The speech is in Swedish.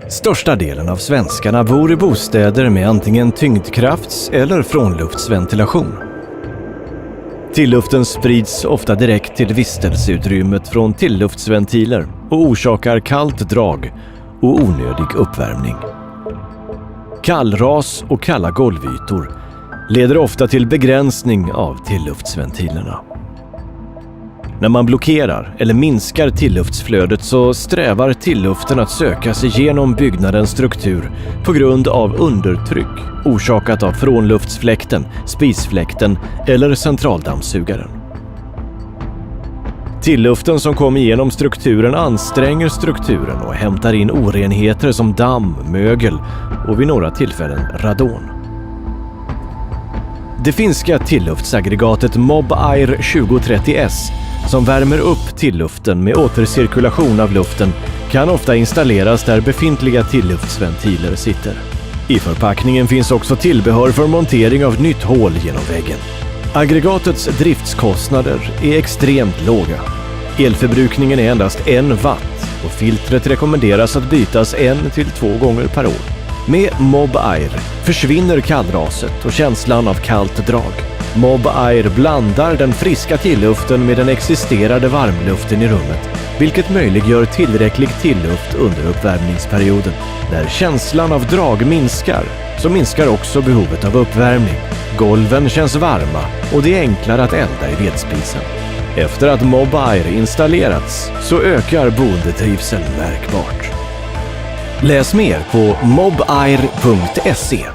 Största delen av svenskarna bor i bostäder med antingen tyngdkrafts- eller frånluftsventilation. Tilluften sprids ofta direkt till vistelseutrymmet från tilluftsventiler och orsakar kallt drag och onödig uppvärmning. Kallras och kalla golvytor leder ofta till begränsning av tilluftsventilerna. När man blockerar eller minskar tilluftsflödet så strävar tilluften att söka sig genom byggnadens struktur på grund av undertryck orsakat av frånluftsfläkten, spisfläkten eller centraldammsugaren. Tilluften som kommer igenom strukturen anstränger strukturen och hämtar in orenheter som damm, mögel och vid några tillfällen radon. Det finska tilluftsaggregatet Mobair 2030S som värmer upp tilluften med återcirkulation av luften kan ofta installeras där befintliga tilluftsventiler sitter. I förpackningen finns också tillbehör för montering av nytt hål genom väggen. Aggregatets driftskostnader är extremt låga. Elförbrukningen är endast 1 watt och filtret rekommenderas att bytas 1 till 2 gånger per år. Med Mobair försvinner kallraset och känslan av kallt drag. Mobair blandar den friska tilluften med den existerande varmluften i rummet, vilket möjliggör tillräcklig tillluft under uppvärmningsperioden. När känslan av drag minskar, så minskar också behovet av uppvärmning. Golven känns varma och det är enklare att elda i vedspisen. Efter att Mobair installerats så ökar boendetrivseln märkbart. Läs mer på mobair.se.